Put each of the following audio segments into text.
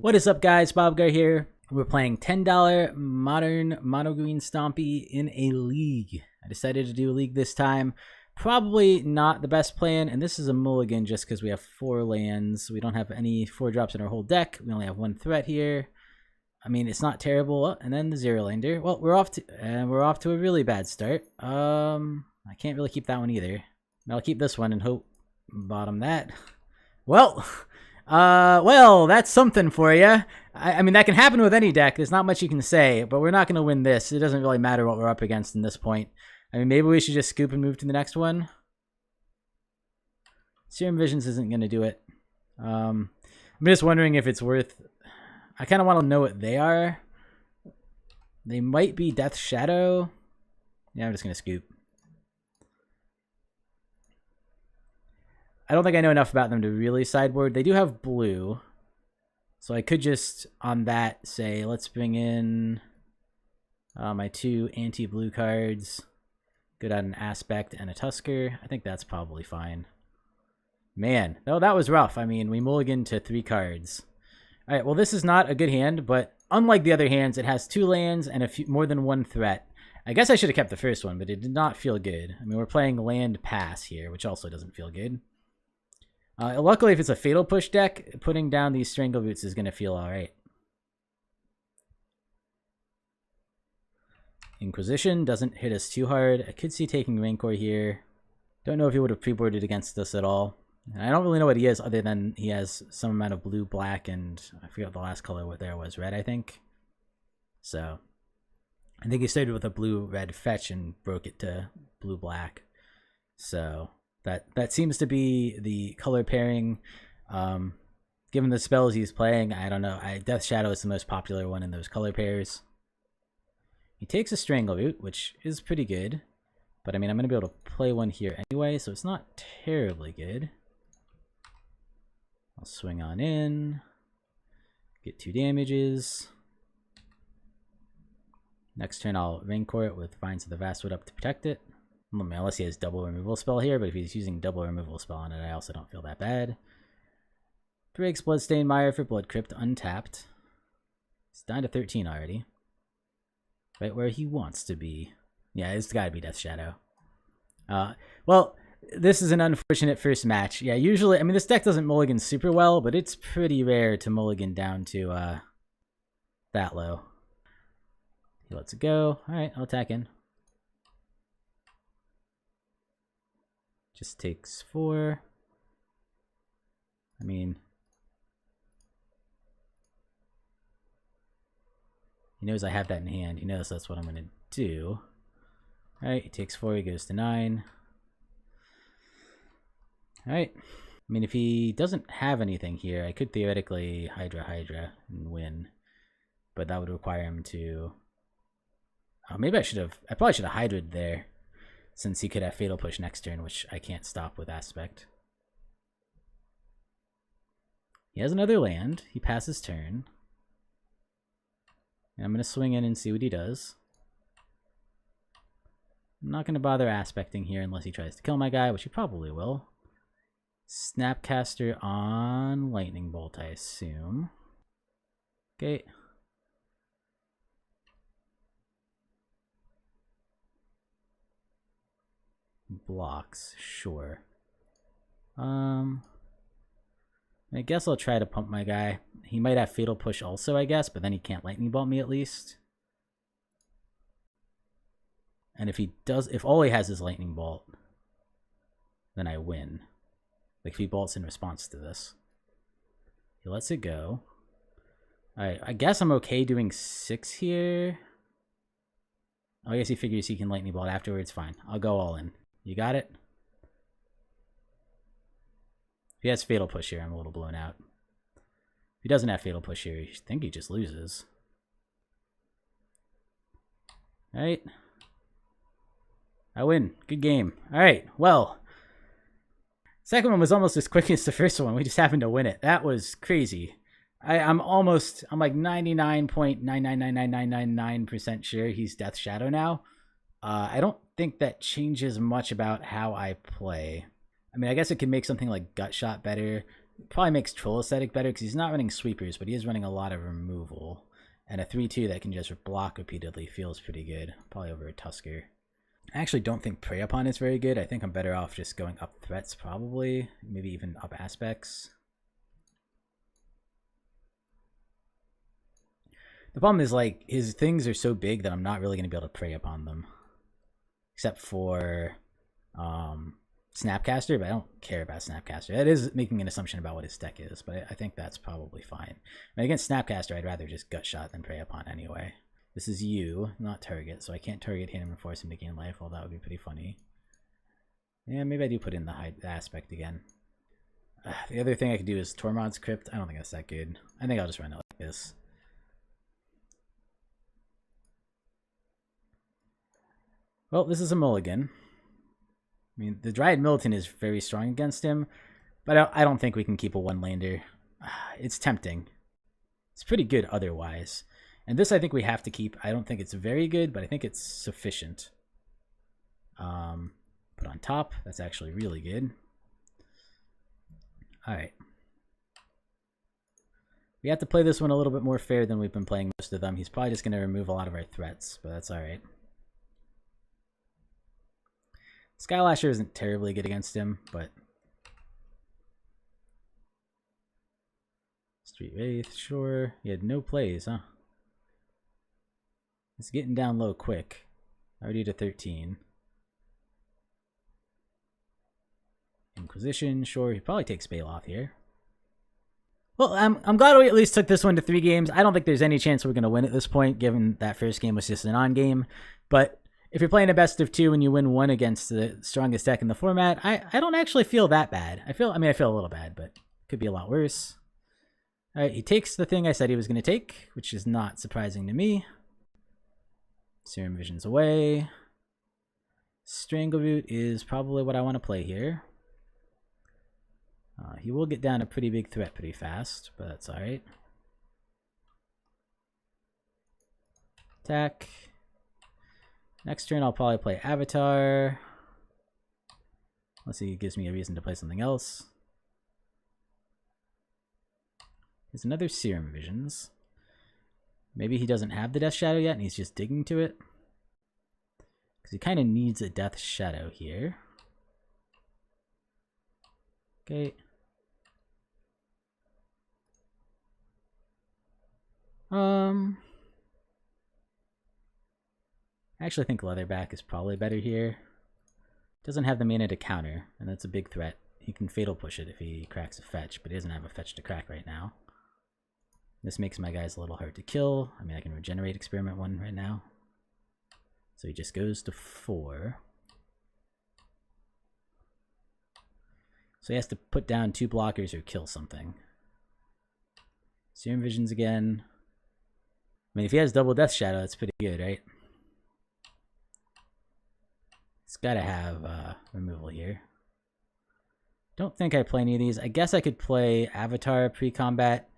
What is up, guys? Bobgar here. We're playing $10 modern Mono Green Stompy in a league. I decided to do a league this time. Probably not the best plan, and this is a mulligan just because we have 4 lands. We don't have any 4-drops in our whole deck. We only have 1 threat here. I mean, it's not terrible. Oh, and then the 0-lander. Well, we're off to a really bad start. I can't really keep that one either. I'll keep this one and hope bottom that. Well, that's something for you. I mean, that can happen with any deck. There's not much you can say, but we're not going to win this. It doesn't really matter what we're up against in this point. I mean, maybe we should just scoop and move to the next one. Serum Visions isn't going to do it. I'm just wondering if it's worth... I kind of want to know what they are. They might be Death Shadow. Yeah, I'm just going to scoop. I don't think I know enough about them to really sideboard. They do have blue. So I could just, on that, say, let's bring in my 2 anti-blue cards. Good at an Aspect and a Tusker. I think that's probably fine. Man, though that was rough. I mean, we mulliganed to 3 cards. All right, well, this is not a good hand, but unlike the other hands, it has 2 lands and more than 1 threat. I guess I should have kept the first one, but it did not feel good. I mean, we're playing land pass here, which also doesn't feel good. Luckily, if it's a Fatal Push deck, putting down these Strangleroots is going to feel alright. Inquisition doesn't hit us too hard. I could see taking Rancor here. Don't know if he would have pre-boarded against us at all. I don't really know what he is other than he has some amount of blue, black, and I forget what the last color what there was. Red, I think. So, I think he started with a blue-red fetch and broke it to blue-black. So... That seems to be the color pairing. Given the spells he's playing, I don't know. Death Shadow is the most popular one in those color pairs. He takes a Strangleroot, which is pretty good. But I mean, I'm going to be able to play one here anyway, so it's not terribly good. I'll swing on in. Get 2 damages. Next turn, I'll Rancor it with Vines of the Vastwood up to protect it. Unless he has double removal spell here, but if he's using double removal spell on it, I also don't feel that bad. Breaks Bloodstained Mire for Blood Crypt, untapped. He's down to 13 already. Right where he wants to be. Yeah, it's got to be Death Shadow. Well, this is an unfortunate first match. Yeah, usually, I mean, this deck doesn't mulligan super well, but it's pretty rare to mulligan down to that low. He lets it go. Alright, I'll attack in. Just takes 4. I mean, he knows I have that in hand. He knows that's what I'm going to do. Alright, he takes 4, he goes to 9. Alright. I mean, if he doesn't have anything here, I could theoretically Hydra and win. But that would require him to... Oh, maybe I probably should have Hydra'd there. Since he could have Fatal Push next turn, which I can't stop with Aspect. He has another land. He passes turn. And I'm going to swing in and see what he does. I'm not going to bother Aspecting here unless he tries to kill my guy, which he probably will. Snapcaster on Lightning Bolt, I assume. Okay. Blocks, sure. I guess I'll try to pump my guy. He might have Fatal Push also, I guess, but then he can't Lightning Bolt me at least. And if he does, if all he has is Lightning Bolt, then I win. Like if he bolts in response to this. He lets it go. Alright, I guess I'm okay doing 6 here. Oh, I guess he figures he can Lightning Bolt afterwards. Fine, I'll go all in. You got it? If he has Fatal Push here, I'm a little blown out. If he doesn't have Fatal Push here, I think he just loses. Alright. I win. Good game. Alright, well. Second one was almost as quick as the first one. We just happened to win it. That was crazy. I'm like 99.999999% sure he's Death Shadow now. I don't think that changes much about how I play. I mean, I guess it could make something like Gut Shot better, Probably makes Troll Aesthetic better because he's not running sweepers, but he is running a lot of removal. And a 3-2 that can just block repeatedly feels pretty good. Probably over a Tusker. I actually don't think Prey Upon is very good. I think I'm better off just going up threats probably. Maybe even up aspects. The problem is, like, his things are so big that I'm not really going to be able to prey upon them. Except for Snapcaster, but I don't care about Snapcaster. That is making an assumption about what his deck is, but I think that's probably fine. And against Snapcaster, I'd rather just gut shot than prey upon anyway. This is you, not target, so I can't target him and force him to gain life, well, that would be pretty funny. Yeah, maybe I do put in the aspect again. The other thing I could do is Tormod's Crypt. I don't think that's that good. I think I'll just run it like this. Well, this is a mulligan. I mean, the Dryad Militant is very strong against him, but I don't think we can keep a one-lander. It's tempting. It's pretty good otherwise. And this I think we have to keep. I don't think it's very good, but I think it's sufficient. Put on top. That's actually really good. Alright. We have to play this one a little bit more fair than we've been playing most of them. He's probably just going to remove a lot of our threats, but that's alright. Skylasher isn't terribly good against him, but Street Wraith, sure. He had no plays, huh? It's getting down low quick. Already to 13. Inquisition, sure. He probably takes Baloth here. Well, I'm glad we at least took this one to 3 games. I don't think there's any chance we're going to win at this point, given that first game was just an on-game. But if you're playing a best of 2 and you win 1 against the strongest deck in the format, I don't actually feel that bad. I feel a little bad, but it could be a lot worse. All right, he takes the thing I said he was going to take, which is not surprising to me. Serum Vision's away. Strangleroot is probably what I want to play here. He will get down a pretty big threat pretty fast, but that's all right. Attack. Next turn, I'll probably play Avatar. Unless he gives me a reason to play something else. There's another Serum Visions. Maybe he doesn't have the Death Shadow yet and he's just digging to it. Because he kind of needs a Death Shadow here. Okay. I actually think Leatherback is probably better here. Doesn't have the mana to counter, and that's a big threat. He can Fatal Push it if he cracks a fetch, but he doesn't have a fetch to crack right now. This makes my guys a little hard to kill. I mean, I can regenerate Experiment 1 right now. So he just goes to 4. So he has to put down 2 blockers or kill something. Serum Visions again. I mean, if he has double Death Shadow, that's pretty good, right? It's got to have removal here. Don't think I play any of these. I guess I could play Avatar pre-combat.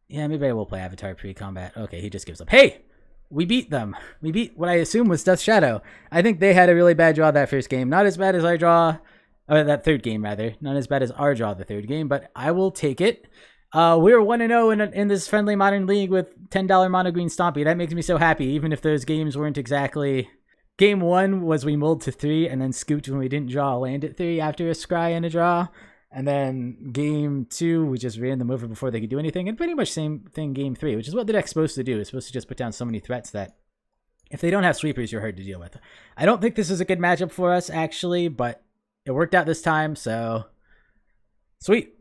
Yeah, maybe I will play Avatar pre-combat. Okay, he just gives up. Hey! We beat them. We beat what I assume was Death Shadow. I think they had a really bad draw that first game. Not as bad as our draw. That third game, rather. Not as bad as our draw the third game, but I will take it. We're 1-0 in this friendly modern league with $10 Mono Green Stompy. That makes me so happy, even if those games weren't exactly... Game 1 was we mulled to 3 and then scooped when we didn't draw a land at 3 after a scry and a draw. And then game 2, we just ran them over before they could do anything. And pretty much same thing game 3, which is what the deck's supposed to do. It's supposed to just put down so many threats that if they don't have sweepers, you're hard to deal with. I don't think this is a good matchup for us, actually, but it worked out this time, so sweet.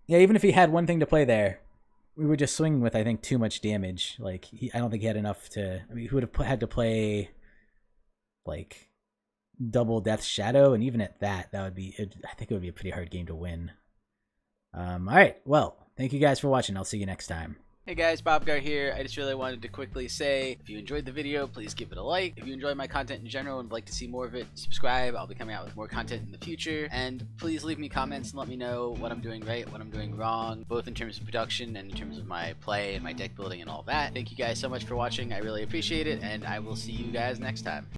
Yeah, even if he had one thing to play there, we were just swinging with, I think, too much damage. Like, I don't think he had enough to... I mean, he would have had to play... like double Death Shadow, and even at that would be, I think it would be a pretty hard game to win. All right, well, thank you guys for watching. I'll see you next time. Hey guys, BobGar here. I just really wanted to quickly say, if you enjoyed the video, please give it a like. If you enjoy my content in general and would like to see more of it, subscribe. I'll be coming out with more content in the future. And please leave me comments and let me know what I'm doing right, what I'm doing wrong, both in terms of production and in terms of my play and my deck building and all that. Thank you guys so much for watching. I really appreciate it, and I will see you guys next time.